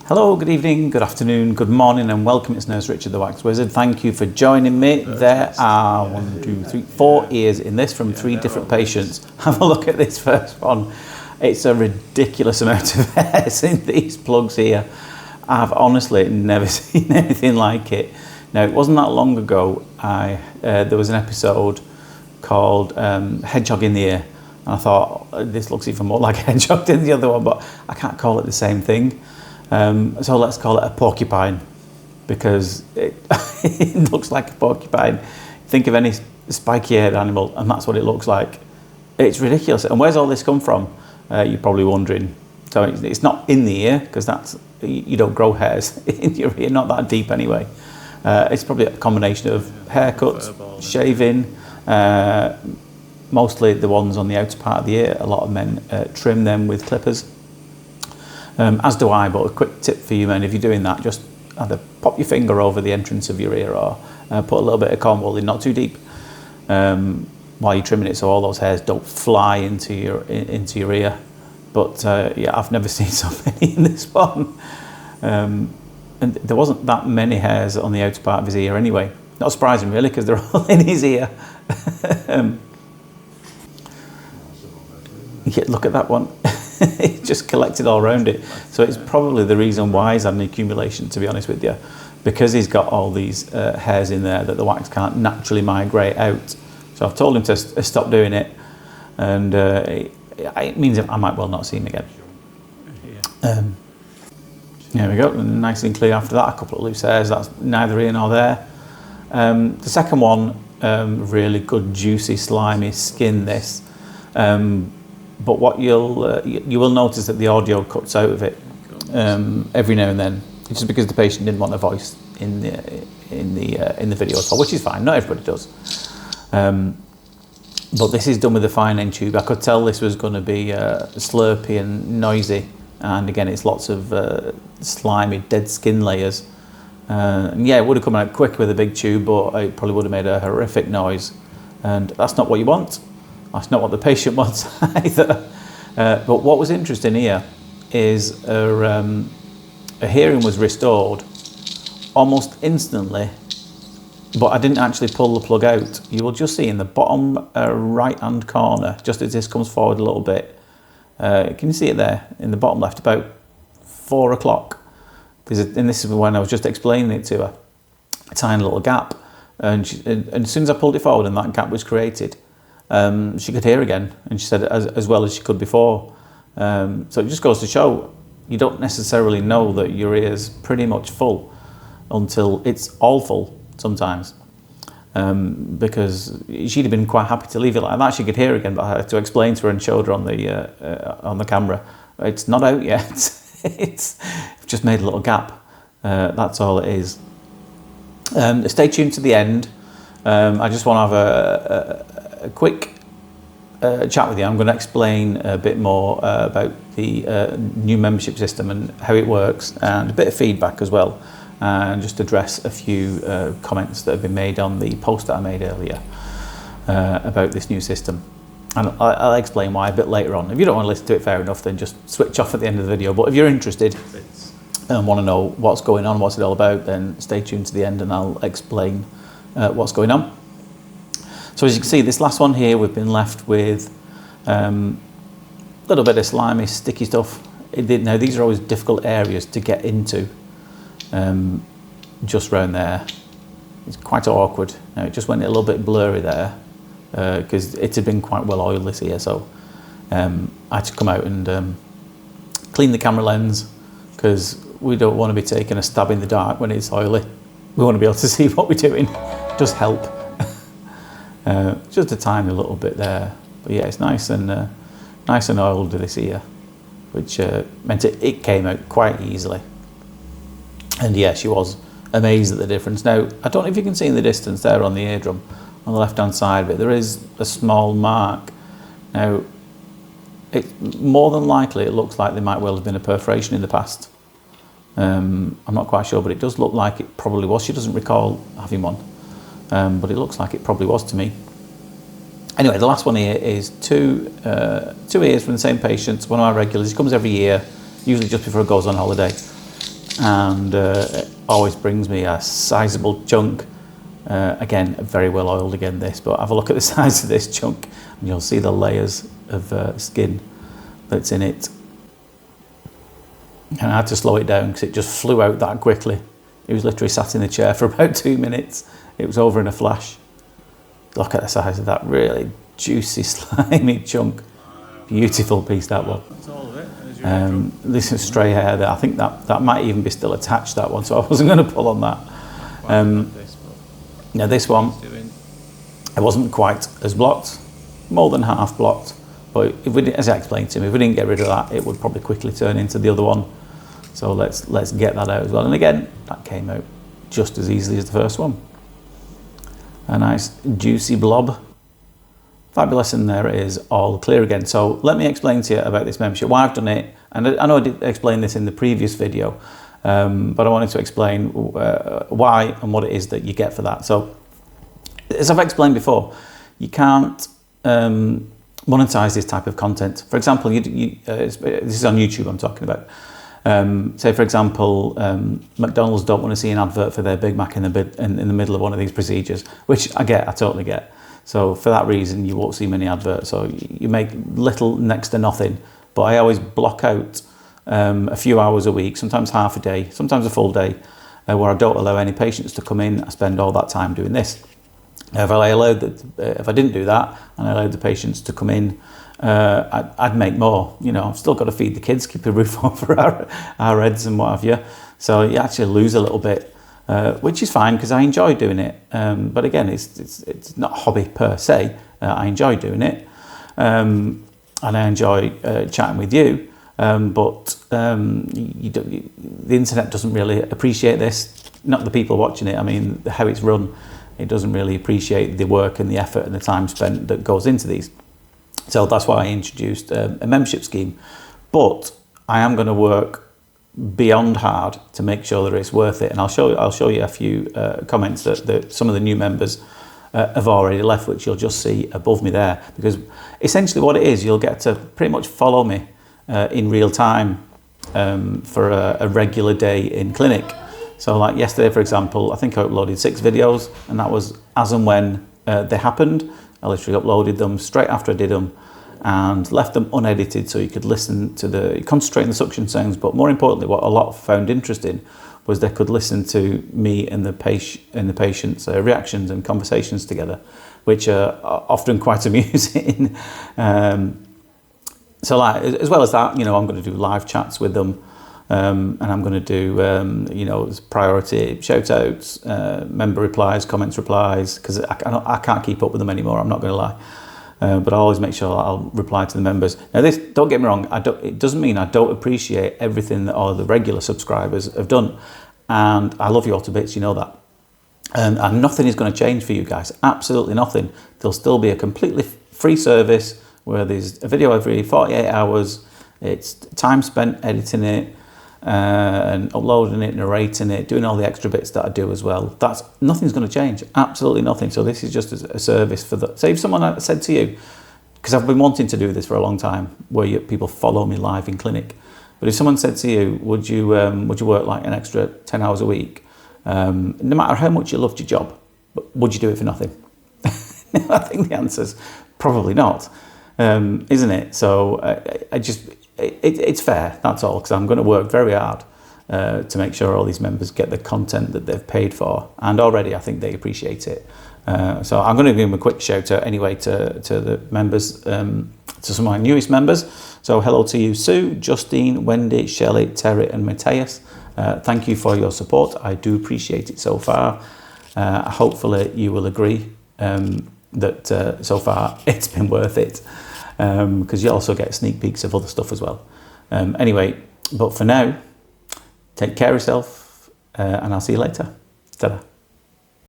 Hello, good evening, good afternoon, good morning, and welcome. It's Nurse Richard the Wax Wizard. Thank you for joining me. There are 1, 2, 3, 4 ears in this from 3 different patients. Have a look at this first one. It's a ridiculous amount of hairs in these plugs here. I've honestly never seen anything like it. Now, it wasn't that long ago, there was an episode called Hedgehog in the Ear. And I thought, this looks even more like a hedgehog than the other one, but I can't call it the same thing. So let's call it a porcupine, because it, it looks like a porcupine. Think of any spiky-haired animal, and that's what it looks like. It's ridiculous. And where's all this come from? You're probably wondering. So it's not in the ear, because you don't grow hairs in your ear, not that deep anyway. It's probably a combination of haircuts, shaving, mostly the ones on the outer part of the ear. A lot of men trim them with clippers. As do I, but a quick tip for you men, if you're doing that, just either pop your finger over the entrance of your ear or put a little bit of cotton wool in, not too deep, while you're trimming it, so all those hairs don't fly into your ear. But yeah, I've never seen so many in this one. And there wasn't that many hairs on the outer part of his ear anyway. Not surprising really, because they're all in his ear. Yeah, look at that one. It just collected all around it. So it's probably the reason why he's had an accumulation, to be honest with you, because he's got all these hairs in there that the wax can't naturally migrate out. So I've told him to stop doing it, and it means I might well not see him again. There we go, nice and clear after that. A couple of loose hairs, that's neither here nor there. The second one, really good, juicy, slimy skin, this. But what you will notice that the audio cuts out of it every now and then, just because the patient didn't want a voice in the video at all, which is fine. Not everybody does. But this is done with a fine end tube. I could tell this was going to be slurpy and noisy, and again, it's lots of slimy, dead skin layers. And yeah, it would have come out quick with a big tube, but it probably would have made a horrific noise, and that's not what you want. That's not what the patient wants either. But what was interesting here is her hearing was restored almost instantly, but I didn't actually pull the plug out. You will just see in the bottom right-hand corner, just as this comes forward a little bit, can you see it there in the bottom left, about 4 o'clock? And this is when I was just explaining it to her, a tiny little gap. And as soon as I pulled it forward and that gap was created, she could hear again, and she said as well as she could before. So it just goes to show you don't necessarily know that your ear's pretty much full until it's all full sometimes, because she'd have been quite happy to leave it like that. She could hear again, but I had to explain to her and showed her on the camera, it's not out yet. It's just made a little gap. That's all it is. Stay tuned to the end. I just want to have a quick chat with you. I'm going to explain a bit more about the new membership system and how it works, and a bit of feedback as well, and just address a few comments that have been made on the post that I made earlier about this new system. And I'll explain why a bit later on. If you don't want to listen to it, fair enough, then just switch off at the end of the video. But if you're interested and want to know what's going on, what's it all about, then stay tuned to the end and I'll explain what's going on. So as you can see, this last one here, we've been left with a little bit of slimy, sticky stuff. Now, these are always difficult areas to get into, just round there. It's quite awkward. Now, it just went a little bit blurry there, because it had been quite well oiled this year, so I had to come out and clean the camera lens, because we don't want to be taking a stab in the dark when it's oily. We want to be able to see what we're doing. Just help. Just a tiny little bit there, but yeah, it's nice and oiled this ear, which meant it came out quite easily. And yeah, she was amazed at the difference. Now, I don't know if you can see in the distance there on the eardrum, on the left hand side, but there is a small mark. Now, more than likely it looks like there might well have been a perforation in the past. I'm not quite sure, but it does look like it probably was. She doesn't recall having one. But it looks like it probably was to me. Anyway, the last one here is two ears from the same patient, one of our regulars. He comes every year, usually just before he goes on holiday. and it always brings me a sizable chunk. Again, very well oiled again this, but have a look at the size of this chunk and you'll see the layers of skin that's in it. And I had to slow it down because it just flew out that quickly. It was literally sat in the chair for about 2 minutes. It was over in a flash. Look at the size of that really juicy, slimy chunk. Beautiful piece, that one. That's all of it. This is stray hair there. I think that might even be still attached, that one, so I wasn't going to pull on that. Now this one, it wasn't quite as blocked, more than half blocked, but if we, as I explained to him, if we didn't get rid of that, it would probably quickly turn into the other one. So let's get that out as well. And again, that came out just as easily as the first one. A nice juicy blob. Fabulous, and there it is, all clear again. So let me explain to you about this membership, why I've done it. And I know I did explain this in the previous video, but I wanted to explain why and what it is that you get for that. So as I've explained before, you can't monetize this type of content. For example, this is on YouTube I'm talking about. Say for example, McDonald's don't want to see an advert for their Big Mac in the middle of one of these procedures, which I totally get. So for that reason, you won't see many adverts. So you make little, next to nothing. But I always block out a few hours a week, sometimes half a day, sometimes a full day, where I don't allow any patients to come in. I spend all that time doing this. If I didn't do that and I allowed the patients to come in, I'd make more. You know, I've still got to feed the kids, keep a roof over our heads and what have you. So you actually lose a little bit. Which is fine because I enjoy doing it. But again, it's not a hobby per se. I enjoy doing it, and I enjoy chatting with you. But the internet doesn't really appreciate this. Not the people watching it. I mean, how it's run, it doesn't really appreciate the work and the effort and the time spent that goes into these. So that's why I introduced a membership scheme. But I am going to work beyond hard to make sure that it's worth it, and I'll show you a few comments that some of the new members have already left, which you'll just see above me there, because essentially what it is, you'll get to pretty much follow me in real time for a regular day in clinic. So like yesterday, for example, I think I uploaded 6 videos, and that was as and when they happened. I literally uploaded them straight after I did them and left them unedited, so you could listen to concentrate on the suction sounds, but more importantly, what a lot found interesting was they could listen to me and the patient's reactions and conversations together, which are often quite amusing. So like, as well as that, you know, I'm going to do live chats with them, and I'm going to do, you know, priority shout outs, member replies, comments replies, because I can't keep up with them anymore, I'm not going to lie. But I always make sure I'll reply to the members. Now this, don't get me wrong, it doesn't mean I don't appreciate everything that all the regular subscribers have done. And I love you all to bits, you know that. And nothing is going to change for you guys, absolutely nothing. There'll still be a completely free service where there's a video every 48 hours. It's time spent editing it, and uploading it, narrating it, doing all the extra bits that I do as well. Nothing's going to change, absolutely nothing. So this is just a service for the. Say if someone said to you, because I've been wanting to do this for a long time, where people follow me live in clinic. But if someone said to you, would you work like an extra 10 hours a week, no matter how much you loved your job, would you do it for nothing? I think the answer's probably not, isn't it? So it's fair, that's all, because I'm going to work very hard to make sure all these members get the content that they've paid for, and already I think they appreciate it. So I'm going to give them a quick shout out anyway to the members, to some of my newest members. So hello to you, Sue, Justine, Wendy, Shelley, Terry and Matthias. Thank you for your support. I do appreciate it so far. Hopefully you will agree that so far it's been worth it, because you also get sneak peeks of other stuff as well. Anyway, but for now, take care of yourself, and I'll see you later. Ta-da.